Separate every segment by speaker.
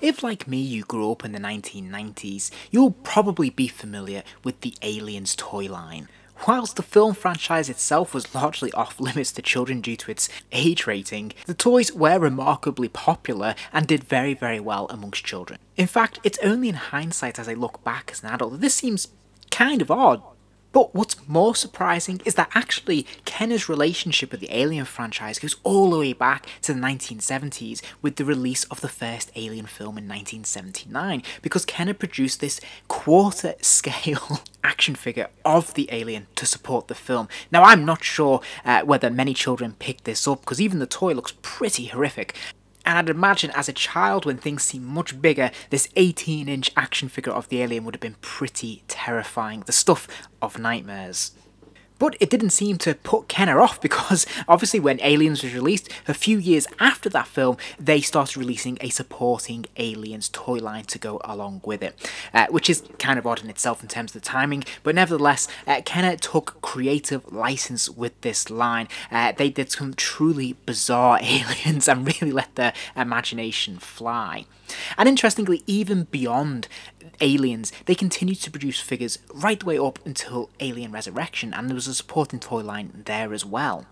Speaker 1: If, like me, you grew up in the 1990s, you'll probably be familiar with the Aliens toy line. Whilst the film franchise itself was largely off limits to children due to its age rating, the toys were remarkably popular and did very well amongst children. In fact, it's only in hindsight as I look back as an adult that this seems kind of odd. But what's more surprising is that actually Kenner's relationship with the Alien franchise goes all the way back to the 1970s with the release of the first Alien film in 1979, because Kenner produced this quarter-scale action figure of the Alien to support the film. Now, I'm not sure whether many children picked this up, because even the toy looks pretty horrific. And I'd imagine as a child, when things seem much bigger, this 18-inch action figure of the Alien would have been pretty terrifying, the stuff of nightmares. But it didn't seem to put Kenner off, because obviously when Aliens was released, a few years after that film, they started releasing a supporting Aliens toy line to go along with it, which is kind of odd in itself in terms of the timing, but nevertheless, Kenner took creative license with this line. They did some truly bizarre aliens and really let their imagination fly. And interestingly, even beyond Aliens, they continued to produce figures right the way up until Alien Resurrection, and there was a supporting toy line there as well.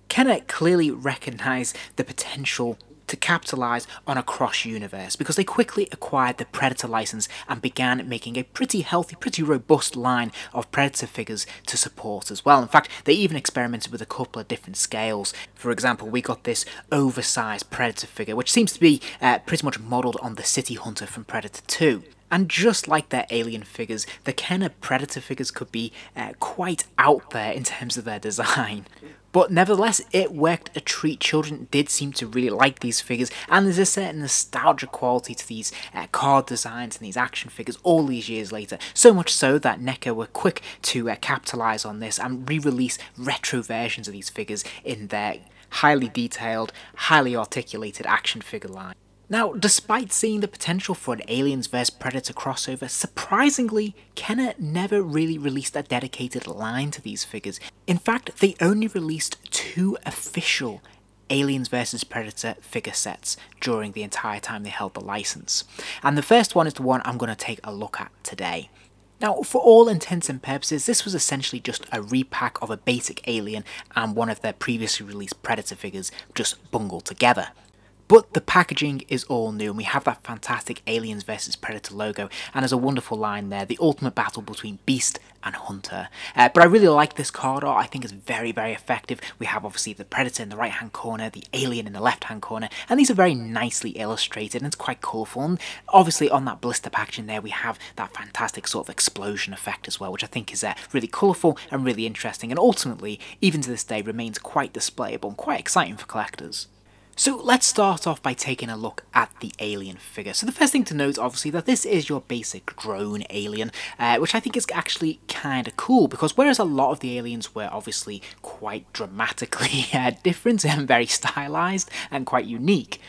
Speaker 1: Kenner clearly recognised the potential to capitalise on a cross-universe, because they quickly acquired the Predator license and began making a pretty healthy, pretty robust line of Predator figures to support as well. In fact, they even experimented with a couple of different scales. For example, we got this oversized Predator figure, which seems to be pretty much modelled on the City Hunter from Predator 2. And just like their Alien figures, the Kenner Predator figures could be quite out there in terms of their design. But nevertheless, it worked a treat. Children did seem to really like these figures, and there's a certain nostalgia quality to these card designs and these action figures all these years later. So much so that NECA were quick to capitalise on this and re-release retro versions of these figures in their highly detailed, highly articulated action figure line. Now, despite seeing the potential for an Aliens vs Predator crossover, surprisingly, Kenner never really released a dedicated line to these figures. In fact, they only released 2 official Aliens vs Predator figure sets during the entire time they held the license. And the first one is the one I'm going to take a look at today. Now, for all intents and purposes, this was essentially just a repack of a basic Alien and one of their previously released Predator figures just bungled together. But the packaging is all new, and we have that fantastic Aliens vs Predator logo, and there's a wonderful line there, the ultimate battle between Beast and Hunter. But I really like this card art. I think it's very effective. We have obviously the Predator in the right hand corner, the Alien in the left hand corner, and these are very nicely illustrated, and it's quite colourful. And obviously on that blister packaging there, we have that fantastic sort of explosion effect as well, which I think is really colourful and really interesting, and ultimately, even to this day, remains quite displayable and quite exciting for collectors. So let's start off by taking a look at the Alien figure. So the first thing to note, obviously, that this is your basic drone Alien, which I think is actually kind of cool, because whereas a lot of the Aliens were obviously quite dramatically different and very stylized and quite unique,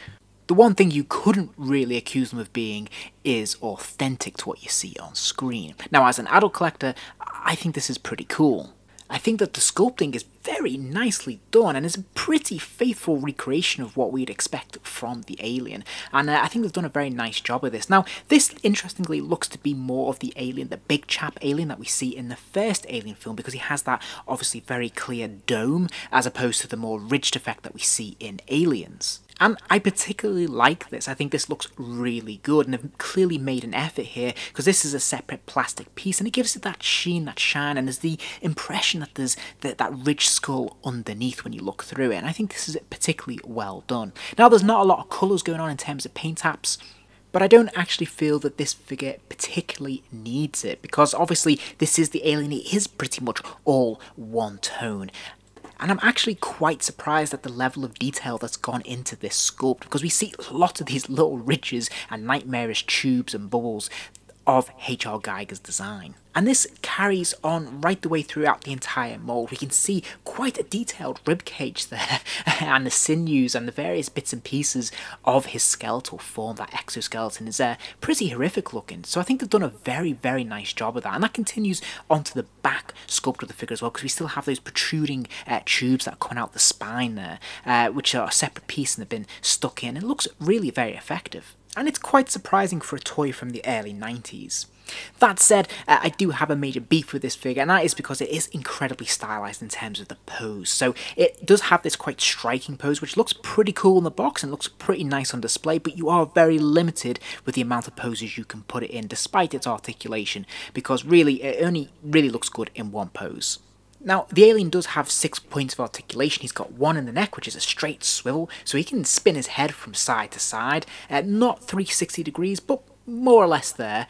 Speaker 1: the one thing you couldn't really accuse them of being is authentic to what you see on screen. Now, as an adult collector, I think this is pretty cool. I think that the sculpting is very nicely done and is a pretty faithful recreation of what we'd expect from the Alien, and I think they've done a very nice job of this. Now, this interestingly looks to be more of the Alien, the big chap Alien that we see in the first Alien film, because he has that obviously very clear dome as opposed to the more ridged effect that we see in Aliens. And I particularly like this. I think this looks really good, and they've clearly made an effort here, because this is a separate plastic piece and it gives it that sheen, that shine, and there's the impression that there's that ridged skull underneath when you look through it, and I think this is particularly well done. Now, there's not a lot of colours going on in terms of paint apps, but I don't actually feel that this figure particularly needs it, because obviously this is the Alien, it is pretty much all one tone. And I'm actually quite surprised at the level of detail that's gone into this sculpt, because we see lots of these little ridges and nightmarish tubes and bubbles of H.R. Giger's design. And this carries on right the way throughout the entire mould. We can see quite a detailed ribcage there, and the sinews and the various bits and pieces of his skeletal form. That exoskeleton is pretty horrific looking. So I think they've done a very nice job of that. And that continues onto the back sculpt of the figure as well, because we still have those protruding tubes that are coming out the spine there, which are a separate piece and have been stuck in. It looks really very effective. and it's quite surprising for a toy from the early 90s. That said, I do have a major beef with this figure, and that is because it is incredibly stylized in terms of the pose. So it does have this quite striking pose, which looks pretty cool in the box and looks pretty nice on display, but you are very limited with the amount of poses you can put it in, despite its articulation, because really, it only really looks good in one pose. Now, the alien does have 6 points of articulation. He's got one in the neck, which is a straight swivel, so he can spin his head from side to side, not 360 degrees, but more or less there.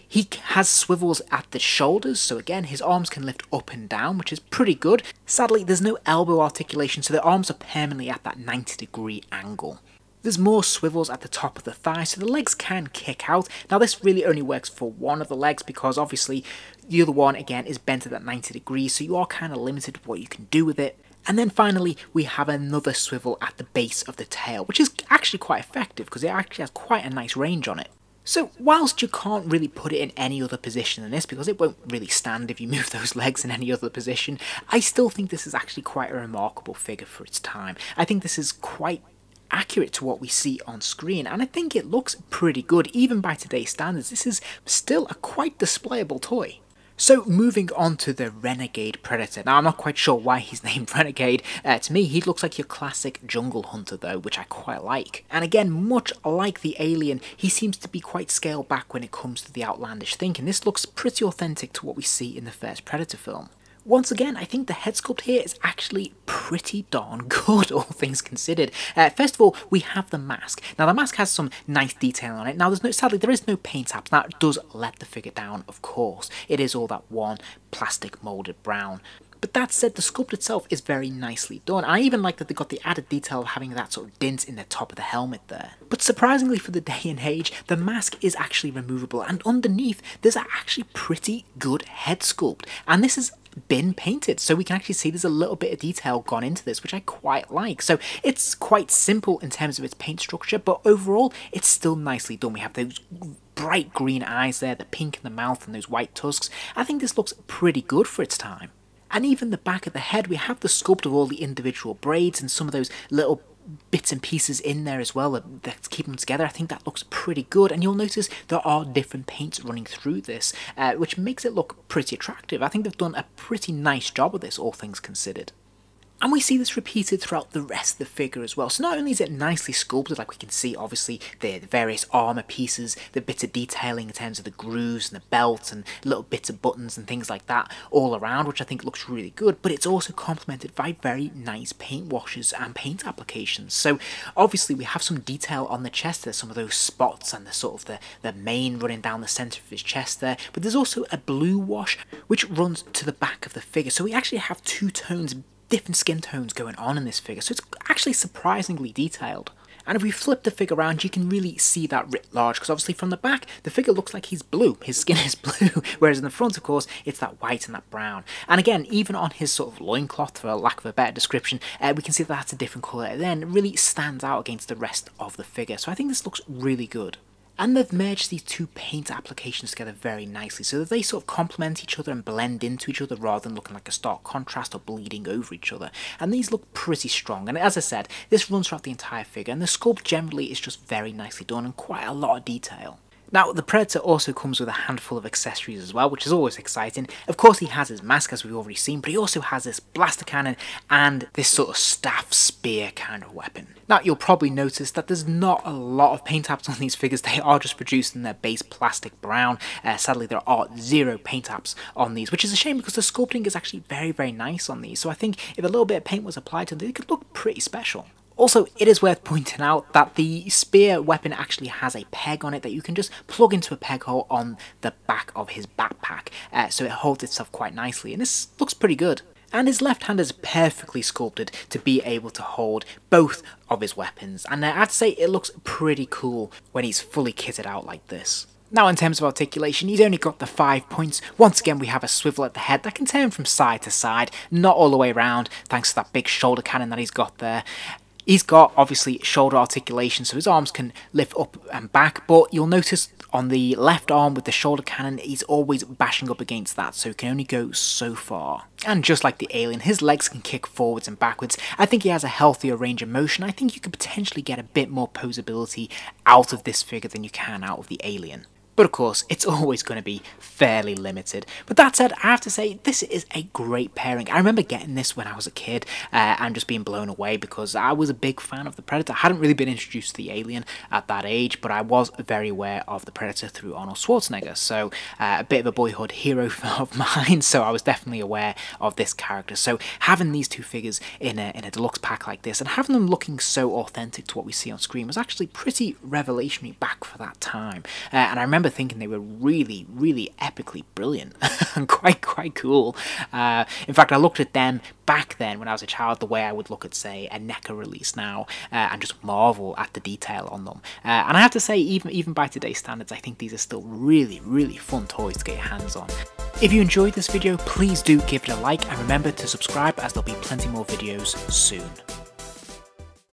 Speaker 1: He has swivels at the shoulders, so again, his arms can lift up and down, which is pretty good. Sadly, there's no elbow articulation, so the arms are permanently at that 90-degree angle. There's more swivels at the top of the thigh, so the legs can kick out. Now, this really only works for one of the legs, because obviously the other one, again, is bent at that 90 degrees, so you are kind of limited with what you can do with it. And then finally, we have another swivel at the base of the tail, which is actually quite effective, because it actually has quite a nice range on it. So, whilst you can't really put it in any other position than this, because it won't really stand if you move those legs in any other position, I still think this is actually quite a remarkable figure for its time. I think this is quite accurate to what we see on screen, and I think it looks pretty good. Even by today's standards, this is still a quite displayable toy. So moving on to the Renegade Predator. Now, I'm not quite sure why he's named Renegade. To me, he looks like your classic jungle hunter though, which I quite like. And again, much like the alien, he seems to be quite scaled back when it comes to the outlandish thinking. This looks pretty authentic to what we see in the first Predator film. Once again, I think the head sculpt here is actually pretty darn good, all things considered. First of all, we have the mask. Now, the mask has some nice detail on it. Now, sadly, there is no paint apps. That does let the figure down, of course. It is all that one plastic moulded brown. But that said, the sculpt itself is very nicely done. I even like that they got the added detail of having that sort of dint in the top of the helmet there. But surprisingly for the day and age, the mask is actually removable, and underneath there's actually pretty good head sculpt. And this has been painted, so we can actually see there's a little bit of detail gone into this, which I quite like. So it's quite simple in terms of its paint structure, but overall it's still nicely done. We have those bright green eyes there, the pink in the mouth, and those white tusks. I think this looks pretty good for its time. And even the back of the head, we have the sculpt of all the individual braids and some of those little bits and pieces in there as well that keep them together. I think that looks pretty good, and you'll notice there are different paints running through this, which makes it look pretty attractive. I think they've done a pretty nice job of this, all things considered. And we see this repeated throughout the rest of the figure as well. So not only is it nicely sculpted, like we can see obviously the various armour pieces, the bits of detailing in terms of the grooves and the belt and little bits of buttons and things like that all around, which I think looks really good, but it's also complemented by very nice paint washes and paint applications. So obviously we have some detail on the chest. There's some of those spots and the sort of the mane running down the centre of his chest there, but there's also a blue wash which runs to the back of the figure. So we actually have two tones, different skin tones going on in this figure, so it's actually surprisingly detailed. And if we flip the figure around, you can really see that writ large, because obviously from the back, the figure looks like he's blue. His skin is blue, whereas in the front, of course, it's that white and that brown. And again, even on his sort of loincloth, for lack of a better description, we can see that that's a different colour. Then it really stands out against the rest of the figure, so I think this looks really good. And they've merged these two paint applications together very nicely, so that they sort of complement each other and blend into each other rather than looking like a stark contrast or bleeding over each other. And these look pretty strong, and as I said, this runs throughout the entire figure, and the sculpt generally is just very nicely done and quite a lot of detail. Now, the Predator also comes with a handful of accessories as well, which is always exciting. Of course, he has his mask, as we've already seen, but he also has this blaster cannon and this sort of staff spear kind of weapon. Now, you'll probably notice that there's not a lot of paint apps on these figures. They are just produced in their base plastic brown. Sadly, there are 0 paint apps on these, which is a shame because the sculpting is actually very, very nice on these. So I think if a little bit of paint was applied to them, they could look pretty special. Also, it is worth pointing out that the spear weapon actually has a peg on it that you can just plug into a peg hole on the back of his backpack, so it holds itself quite nicely, and this looks pretty good. And his left hand is perfectly sculpted to be able to hold both of his weapons, and I'd say it looks pretty cool when he's fully kitted out like this. Now, in terms of articulation, he's only got the 5 points. Once again, we have a swivel at the head that can turn from side to side, not all the way around, thanks to that big shoulder cannon that he's got there. He's got obviously shoulder articulation, so his arms can lift up and back, but you'll notice on the left arm with the shoulder cannon, he's always bashing up against that, so he can only go so far. And just like the alien, his legs can kick forwards and backwards. I think he has a healthier range of motion. I think you could potentially get a bit more posability out of this figure than you can out of the alien. But of course, it's always going to be fairly limited. But that said, I have to say, this is a great pairing. I remember getting this when I was a kid and just being blown away because I was a big fan of the Predator. I hadn't really been introduced to the alien at that age, but I was very aware of the Predator through Arnold Schwarzenegger. So a bit of a boyhood hero of mine, so I was definitely aware of this character. So having these two figures in a deluxe pack like this and having them looking so authentic to what we see on screen was actually pretty revelationary back for that time. And I remember thinking they were really, really epically brilliant and quite cool. In fact, I looked at them back then when I was a child the way I would look at, say, a NECA release now and just marvel at the detail on them. And I have to say, even by today's standards, I think these are still really, really fun toys to get your hands on. If you enjoyed this video, please do give it a like and remember to subscribe as there'll be plenty more videos soon.